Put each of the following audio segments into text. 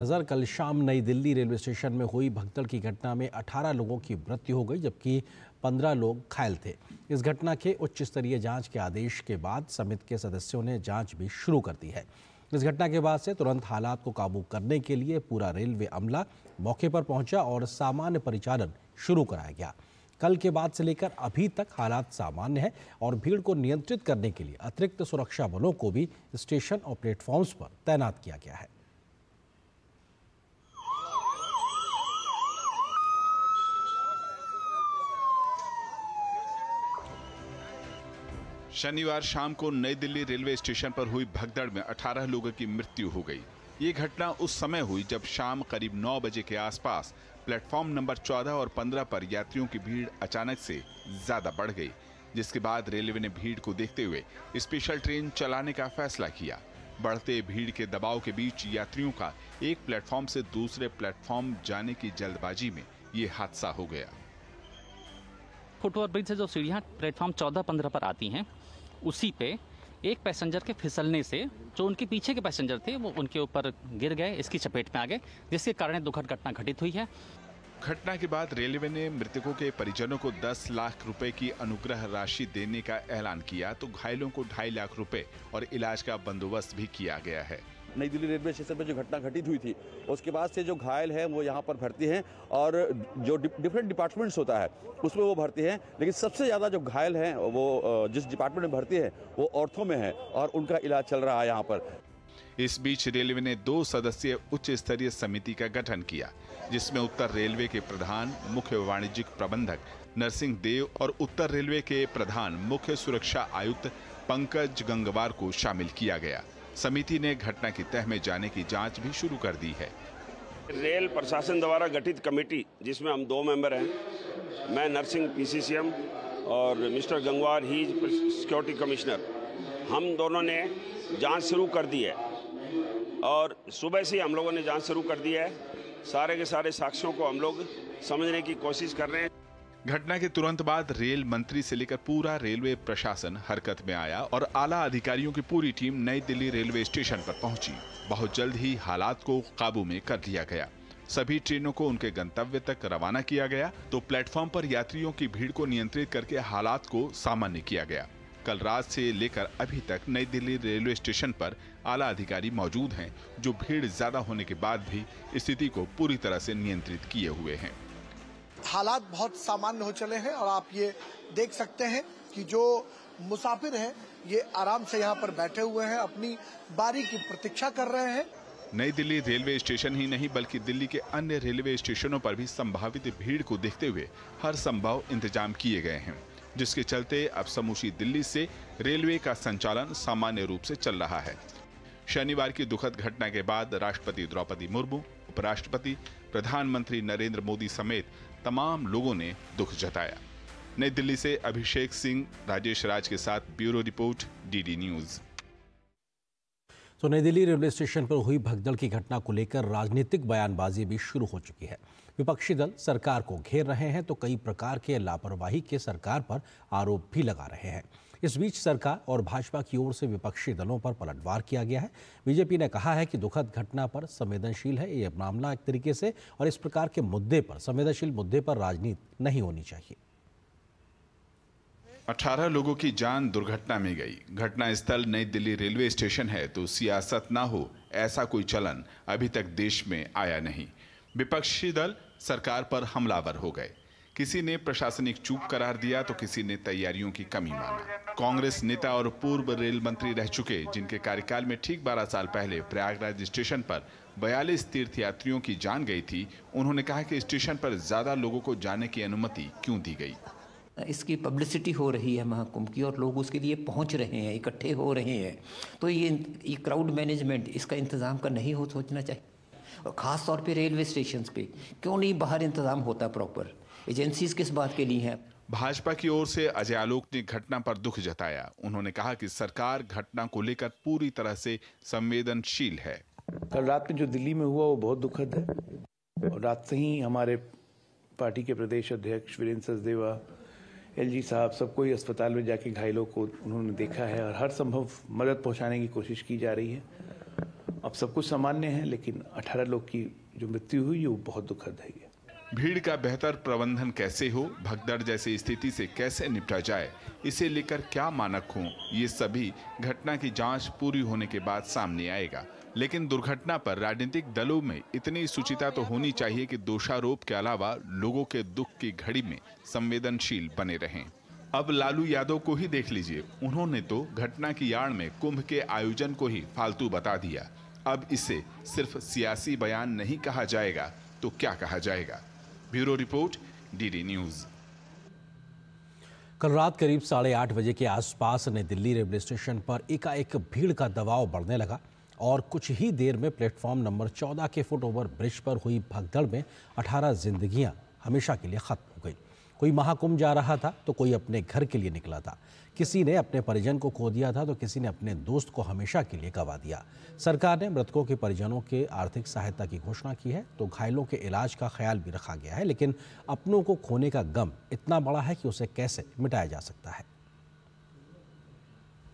नजर कल शाम नई दिल्ली रेलवे स्टेशन में हुई भगदड़ की घटना में 18 लोगों की मृत्यु हो गई, जबकि 15 लोग घायल थे। इस घटना के उच्च स्तरीय जांच के आदेश के बाद समिति के सदस्यों ने जांच भी शुरू कर दी है। इस घटना के बाद से तुरंत हालात को काबू करने के लिए पूरा रेलवे अमला मौके पर पहुंचा और सामान्य परिचालन शुरू कराया गया। कल के बाद से लेकर अभी तक हालात सामान्य है और भीड़ को नियंत्रित करने के लिए अतिरिक्त सुरक्षा बलों को भी स्टेशन और प्लेटफॉर्म्स पर तैनात किया गया है। शनिवार शाम को नई दिल्ली रेलवे स्टेशन पर हुई भगदड़ में 18 लोगों की मृत्यु हो गई। ये घटना उस समय हुई जब शाम करीब 9 बजे के आसपास प्लेटफॉर्म नंबर 14 और 15 पर यात्रियों की भीड़ अचानक से ज्यादा बढ़ गई, जिसके बाद रेलवे ने भीड़ को देखते हुए स्पेशल ट्रेन चलाने का फैसला किया। बढ़ते भीड़ के दबाव के बीच यात्रियों का एक प्लेटफॉर्म से दूसरे प्लेटफॉर्म जाने की जल्दबाजी में ये हादसा हो गया। फुटओवर ब्रिज से जो सीढ़ियाँ प्लेटफॉर्म 14-15 पर आती हैं, उसी पे एक पैसेंजर के फिसलने से जो उनके पीछे के पैसेंजर थे वो उनके ऊपर गिर गए, इसकी चपेट में आ गए, जिसके कारण दुखद घटना घटित हुई है। घटना के बाद रेलवे ने मृतकों के परिजनों को 10 लाख रुपए की अनुग्रह राशि देने का ऐलान किया, तो घायलों को 2.5 लाख रुपए और इलाज का बंदोबस्त भी किया गया है। नई दिल्ली रेलवे स्टेशन पर जो घटना घटित हुई थी, उसके बाद से जो घायल हैं वो यहाँ पर भर्ती हैं और जो डिफरेंट डिपार्टमेंट्स होता है उसमें वो भर्ती हैं, लेकिन सबसे ज़्यादा जो घायल हैं वो जिस डिपार्टमेंट में भर्ती है वो ऑर्थो में है और उनका इलाज चल रहा है यहाँ पर। इस बीच रेलवे ने 2 सदस्यीय उच्च स्तरीय समिति का गठन किया, जिसमें उत्तर रेलवे के प्रधान मुख्य वाणिज्यिक प्रबंधक नरसिंह देव और उत्तर रेलवे के प्रधान मुख्य सुरक्षा आयुक्त पंकज गंगवार को शामिल किया गया। समिति ने घटना की तह में जाने की जांच भी शुरू कर दी है। रेल प्रशासन द्वारा गठित कमेटी, जिसमें हम 2 मेंबर हैं, मैं नरसिंह PCCM और मिस्टर गंगवार ही सिक्योरिटी कमिश्नर, हम दोनों ने जांच शुरू कर दी है और सुबह से हम लोगों ने जांच शुरू कर दी है। सारे के सारे साक्ष्यों को हम लोग समझने की कोशिश कर रहे हैं। घटना के तुरंत बाद रेल मंत्री से लेकर पूरा रेलवे प्रशासन हरकत में आया और आला अधिकारियों की पूरी टीम नई दिल्ली रेलवे स्टेशन पर पहुंची। बहुत जल्द ही हालात को काबू में कर लिया गया। सभी ट्रेनों को उनके गंतव्य तक रवाना किया गया, तो प्लेटफॉर्म पर यात्रियों की भीड़ को नियंत्रित करके हालात को सामान्य किया गया। कल रात से लेकर अभी तक नई दिल्ली रेलवे स्टेशन पर आला अधिकारी मौजूद हैं, जो भीड़ ज्यादा होने के बाद भी स्थिति को पूरी तरह से नियंत्रित किए हुए हैं। हालात बहुत सामान्य हो चले हैं और आप ये देख सकते हैं कि जो मुसाफिर हैं ये आराम से यहाँ पर बैठे हुए हैं, अपनी बारी की प्रतीक्षा कर रहे हैं। नई दिल्ली रेलवे स्टेशन ही नहीं बल्कि दिल्ली के अन्य रेलवे स्टेशनों पर भी संभावित भीड़ को देखते हुए हर संभव इंतजाम किए गए हैं, जिसके चलते अब समूची दिल्ली से रेलवे का संचालन सामान्य रूप से चल रहा है। शनिवार की दुखद घटना के बाद राष्ट्रपति द्रौपदी मुर्मू, उपराष्ट्रपति, प्रधानमंत्री नरेंद्र मोदी समेत तमाम लोगों ने दुख जताया। नई दिल्ली से अभिषेक सिंह, राजेश राज के साथ ब्यूरो रिपोर्ट, DD न्यूज। तो नई दिल्ली रेलवे स्टेशन पर हुई भगदड़ की घटना को लेकर राजनीतिक बयानबाजी भी शुरू हो चुकी है। विपक्षी दल सरकार को घेर रहे हैं तो कई प्रकार के लापरवाही के सरकार पर आरोप भी लगा रहे हैं। इस बीच सरकार और भाजपा की ओर से विपक्षी दलों पर पलटवार किया गया है। बीजेपी ने कहा है कि दुखद घटना पर संवेदनशील है ये मामला एक तरीके से, और इस प्रकार के मुद्दे पर, संवेदनशील मुद्दे पर राजनीति नहीं होनी चाहिए। 18 लोगों की जान दुर्घटना में गई। घटना स्थल नई दिल्ली रेलवे स्टेशन है तो सियासत ना हो, ऐसा कोई चलन अभी तक देश में आया नहीं। विपक्षी दल सरकार पर हमलावर हो गए। किसी ने प्रशासनिक चूक करार दिया तो किसी ने तैयारियों की कमी माना। कांग्रेस नेता और पूर्व रेल मंत्री रह चुके, जिनके कार्यकाल में ठीक 12 साल पहले प्रयागराज स्टेशन पर 42 तीर्थयात्रियों की जान गई थी, उन्होंने कहा कि स्टेशन पर ज्यादा लोगों को जाने की अनुमति क्यों दी गई। इसकी पब्लिसिटी हो रही है महाकुंभ की और लोग उसके लिए पहुंच रहे हैं, इकट्ठे हो रहे हैं, तो ये क्राउड मैनेजमेंट, इसका इंतजाम का नहीं हो सोचना चाहिए। और ख़ास तौर पे रेलवे स्टेशन पे क्यों नहीं बाहर इंतजाम होता प्रॉपर? एजेंसीज किस बात के लिए हैं? भाजपा की ओर से अजय आलोक ने घटना पर दुख जताया। उन्होंने कहा कि सरकार घटना को लेकर पूरी तरह से संवेदनशील है। कल रात में जो दिल्ली में हुआ वो बहुत दुखद है और रात से ही हमारे पार्टी के प्रदेश अध्यक्ष वीरेंद्र सचदेवा, LG साहब, सबको ही अस्पताल में जाके घायलों को उन्होंने देखा है और हर संभव मदद पहुंचाने की कोशिश की जा रही है। अब सब कुछ सामान्य है, लेकिन 18 लोग की जो मृत्यु हुई वो बहुत दुखद है। भीड़ का बेहतर प्रबंधन कैसे हो, भगदड़ जैसी स्थिति से कैसे निपटा जाए, इसे लेकर क्या मानक हों, ये सभी घटना की जांच पूरी होने के बाद सामने आएगा। लेकिन दुर्घटना पर राजनीतिक दलों में इतनी सुचिता तो होनी चाहिए कि दोषारोप के अलावा लोगों के दुख की घड़ी में संवेदनशील बने रहें। अब लालू यादव को ही देख लीजिए, उन्होंने तो घटना की आड़ में कुंभ के आयोजन को ही फालतू बता दिया। अब इसे सिर्फ सियासी बयान नहीं कहा जाएगा तो क्या कहा जाएगा। Bureau report, DD news. कल रात करीब 8:30 बजे के आसपास नई दिल्ली रेलवे स्टेशन पर एकाएक भीड़ का दबाव बढ़ने लगा और कुछ ही देर में प्लेटफॉर्म नंबर 14 के फुट ओवर ब्रिज पर हुई भगदड़ में 18 जिंदगियां हमेशा के लिए खत्म हो गई। कोई महाकुंभ जा रहा था तो कोई अपने घर के लिए निकला था, किसी ने अपने परिजन को खो दिया था तो किसी ने अपने दोस्त को हमेशा के लिए गंवा दिया। सरकार ने मृतकों के परिजनों के आर्थिक सहायता की घोषणा की है तो घायलों के इलाज का ख्याल भी रखा गया है, लेकिन अपनों को खोने का गम इतना बड़ा है कि उसे कैसे मिटाया जा सकता है।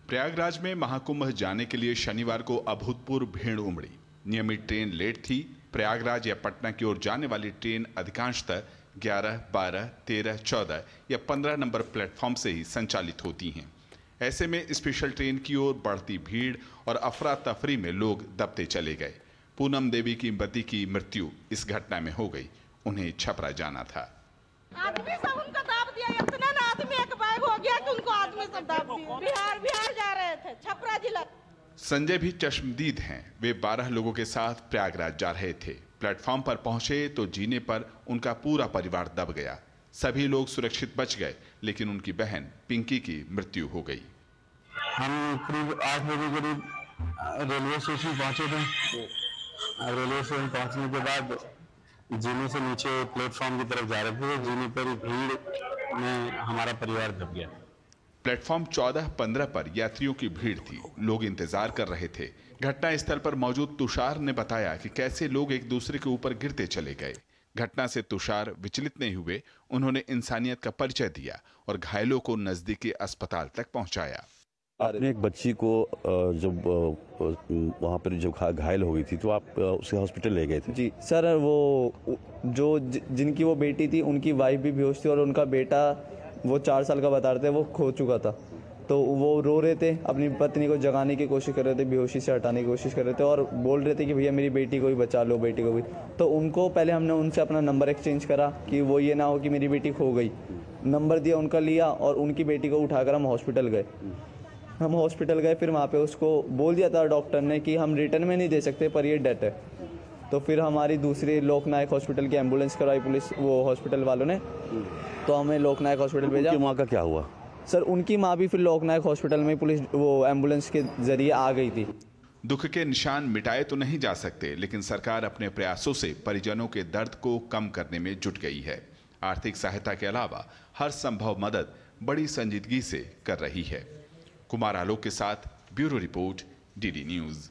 प्रयागराज में महाकुंभ जाने के लिए शनिवार को अभूतपूर्व भीड़ उमड़ी। नियमित ट्रेन लेट थी। प्रयागराज या पटना की ओर जाने वाली ट्रेन अधिकांशतः 11, 12, 13, 14 या 15 नंबर प्लेटफॉर्म से ही संचालित होती हैं। ऐसे में स्पेशल ट्रेन की ओर बढ़ती भीड़ और अफरा तफरी में लोग दबते चले गए। पूनम देवी की पति की मृत्यु इस घटना में हो गई। उन्हें छपरा जाना था। आदमी सब उनको दाब दिया, इतना ना आदमी एक बैग हो गया कि उनको आदमी सब दाब दिया। बिहार जा रहे थे, छपरा जिला। संजय भी चश्मदीद हैं। वे 12 लोगों के साथ प्रयागराज जा रहे थे। प्लेटफॉर्म पर पहुंचे तो जीने पर उनका पूरा परिवार दब गया। सभी लोग सुरक्षित बच गए, लेकिन उनकी बहन पिंकी की मृत्यु हो गई। हम करीब 8 बजे करीब रेलवे स्टेशन पहुंचे थे। रेलवे स्टेशन पहुंचने के बाद जीने से नीचे प्लेटफॉर्म की तरफ जा रहे थे। जीने पर भीड़ में हमारा परिवार दब गया। प्लेटफॉर्म 14-15 पर यात्रियों की भीड़ थी। लोग इंतजार कर रहे थे। घटना स्थल पर मौजूद तुषार ने बताया कि कैसे लोग एक दूसरे के ऊपर गिरते चले गए। घटना से तुषार विचलित नहीं हुए। उन्होंने इंसानियत का परिचय दिया और घायलों को नजदीकी अस्पताल तक पहुंचाया। आपने एक बच्ची को जब वहाँ पर जब घायल हो गई थी तो आप उसे हॉस्पिटल ले गए थे? जी सर, वो जो जिनकी वो बेटी थी उनकी वाइफ भी बेहोश थी और उनका बेटा वो 4 साल का बता रहे थे, वो खो चुका था। तो वो रो रहे थे, अपनी पत्नी को जगाने की कोशिश कर रहे थे, बेहोशी से हटाने की कोशिश कर रहे थे और बोल रहे थे कि भैया मेरी बेटी को भी बचा लो, बेटी को भी। तो उनको पहले हमने उनसे अपना नंबर एक्सचेंज करा कि वो ये ना हो कि मेरी बेटी खो गई। नंबर दिया, उनका लिया और उनकी बेटी को उठाकर हम हॉस्पिटल गए। फिर वहाँ पे उसको बोल दिया था डॉक्टर ने कि हम रिटर्न में नहीं दे सकते, पर ये डेथ है। तो फिर हमारी दूसरी लोकनायक हॉस्पिटल की एम्बुलेंस करवाई पुलिस, वो हॉस्पिटल वालों ने, तो हमें लोकनायक हॉस्पिटल भेजा। उनकी माँ का क्या हुआ? सर, उनकी माँ भी फिर लोकनायक हॉस्पिटल में पुलिस वो एम्बुलेंस के जरिए आ गई थी। दुख के निशान मिटाए तो नहीं जा सकते, लेकिन सरकार अपने प्रयासों से परिजनों के दर्द को कम करने में जुट गई है। आर्थिक सहायता के अलावा हर संभव मदद बड़ी संजीदगी से कर रही है। कुमार आलोक के साथ ब्यूरो रिपोर्ट, डीडी न्यूज।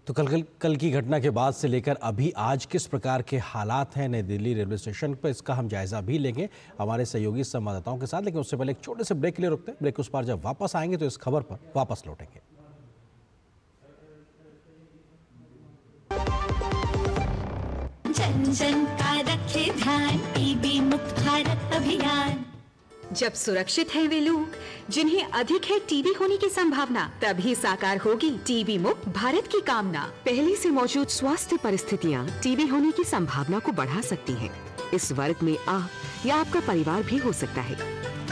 तो कल की घटना के बाद से लेकर अभी आज किस प्रकार के हालात हैं नई दिल्ली रेलवे स्टेशन पर, इसका हम जायजा भी लेंगे हमारे सहयोगी संवाददाताओं के साथ। लेकिन उससे पहले एक छोटे से ब्रेक के लिए रुकते हैं। ब्रेक उस पार जब वापस आएंगे तो इस खबर पर वापस लौटेंगे। जन जन का रखे ध्यान, टीबी मुक्त भारत अभियान। जब सुरक्षित हैं वे लोग जिन्हें अधिक है टीबी होने की संभावना, तभी साकार होगी टीबी मुक्त भारत की कामना। पहले से मौजूद स्वास्थ्य परिस्थितियां टीबी होने की संभावना को बढ़ा सकती हैं। इस वर्ग में आप या आपका परिवार भी हो सकता है।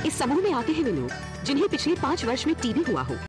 इस समूह में आते हैं वे लोग जिन्हें पिछले 5 वर्ष में टीबी हुआ हो,